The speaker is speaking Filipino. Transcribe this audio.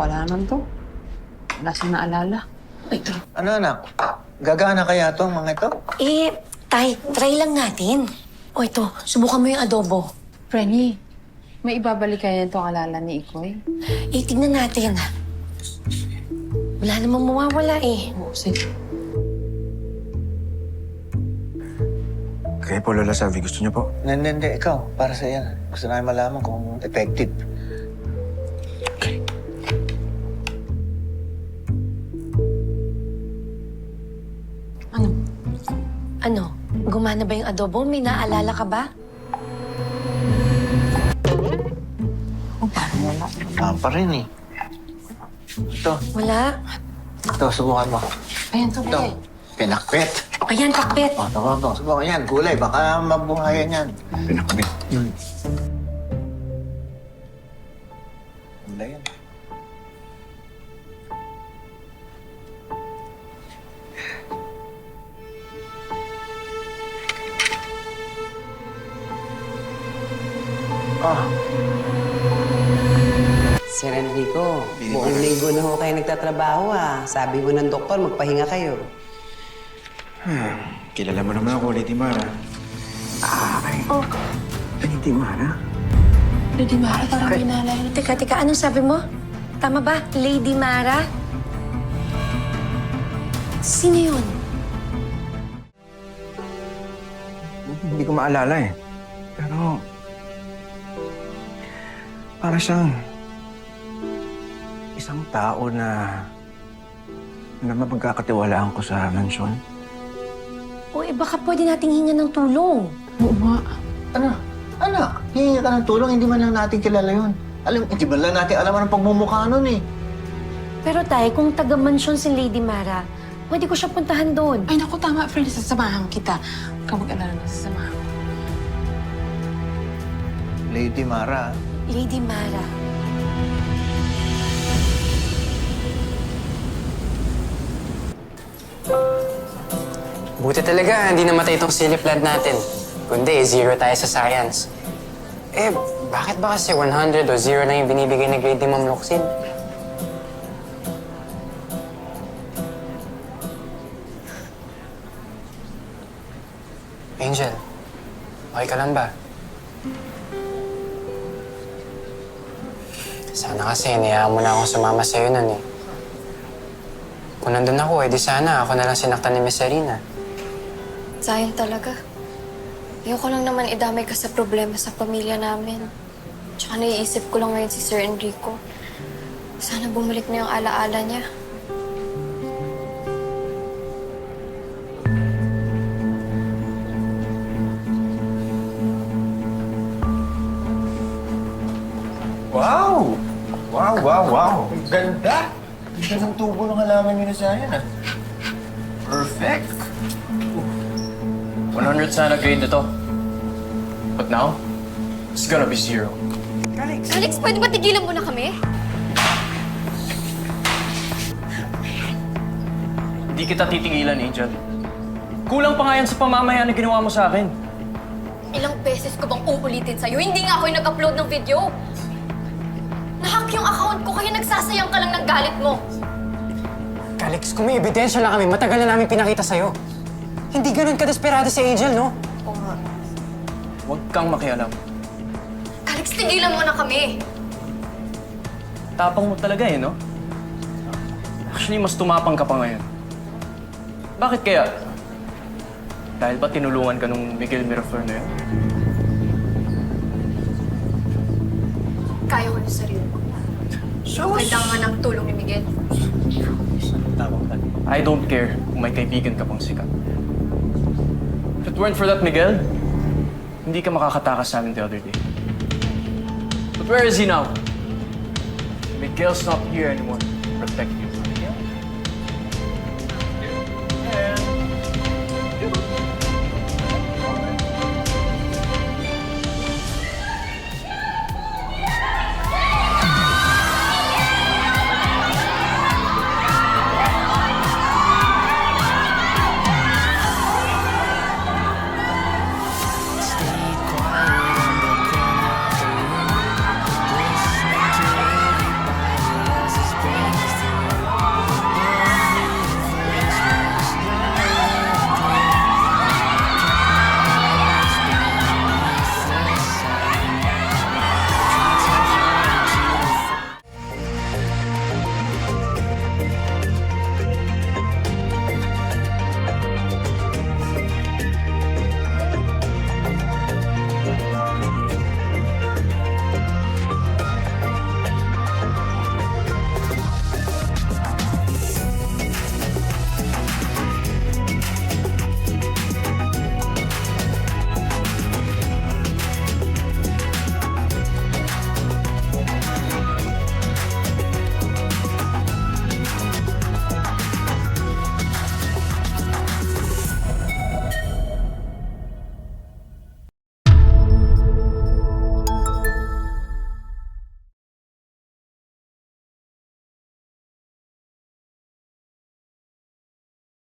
wala naman to. Wala siyang naalala. Ito. Ano anak? Gagana kaya to ang mga ito? Tay, try lang natin. O ito, subukan mo yung adobo. Frenny, may ibabalik kaya itong alala ni Ikoy? Tignan natin. Wala namang mawawala Oo, sige. Kaya po, Lola Savi, gusto niyo po? Hindi, ikaw. Para sa yan. Gusto namin malaman kung effective. Ano? Gumana ba yung adobo? May naalala ka ba? Pa rin eh. Ito. Wala. Ito, subukan mo. Ayan to, Ito. Bea. Pinakbet. Ayan, pakbet. Ito. Subukan yan. Gulay. Baka mabuhayan yan. Pinakabit. Gulay yan. Sir Enrico, buong linggo na ho kayo nagtatrabaho Sabi mo ng doktor, magpahinga kayo. Kilala mo naman ako, Lady Mara. Lady Mara? Lady Mara, parang may naalala. Teka, anong sabi mo? Tama ba? Lady Mara? Sino yun? Hindi ko maalala eh. Pero... para siyang... isang tao na mapagkakatiwalaan ko sa mansyon. O baka pwede nating hingan ng tulong. Oo nga. Ano? Anak, hihingi ka ng tulong. Hindi man lang natin kilala yun. Hindi man lang natin alam ang pagmumukha nun eh. Pero tay, kung taga-mansyon si Lady Mara, pwede ko siya puntahan doon. Ay, naku, tama, Frenny. Sasamahan kita. Huwag kang mag-alala na sasamahan ko. Lady Mara. Lady Mara. Buti talaga, hindi namatay itong silip lad natin. Kundi, 0 tayo sa science. Bakit ba kasi 100 o 0 na yung binibigay na grade ni Ma'am Locsin? Angel, okay ka lang ba? Sana kasi, inayaan mo na akong sumama sa'yo nun eh. Kung nandun ako, edi sana ako na lang sinaktan ni Miss Serena. Sayang talaga. Ayoko lang naman idamay ka sa problema sa pamilya namin. Tsaka naiisip ko lang ngayon si Sir Enrico. Sana bumalik na yung alaala niya. Wow! Wow! Ang ganda! Ang ganda ng tubo ng halaman nyo na sa yan Perfect! 100 sana grade ito. But now, it's gonna be 0. Alex, pwede ba tigilan mo na kami? Hindi kita titigilan, Angel. Kulang pa nga yan sa pamamayan na ginawa mo sa akin. Ilang beses ko bang uulitin sa'yo? Hindi nga ako yung nag-upload ng video. Nahack yung account ko, kaya nagsasayang ka lang ng galit mo. Alex, kung may ebidensya lang kami, matagal na namin pinakita sa'yo. Hindi ganun ka-desperado si Angel, no? Oo nga. Huwag kang makialam. Alex, tigilan mo na kami. Tapang mo talaga eh, no? Actually, mas tumapang ka pa ngayon. Bakit kaya? Dahil ba tinulungan ka nung Miguel Miraflor na yun? Kaya ko na sarili ko. Kailangan ng tulong ni Miguel. I don't care kung may kaibigan ka pang sikat. If it weren't for that, Miguel, hindi ka makakatakas sa amin the other day. But where is he now? Miguel's not here anymore.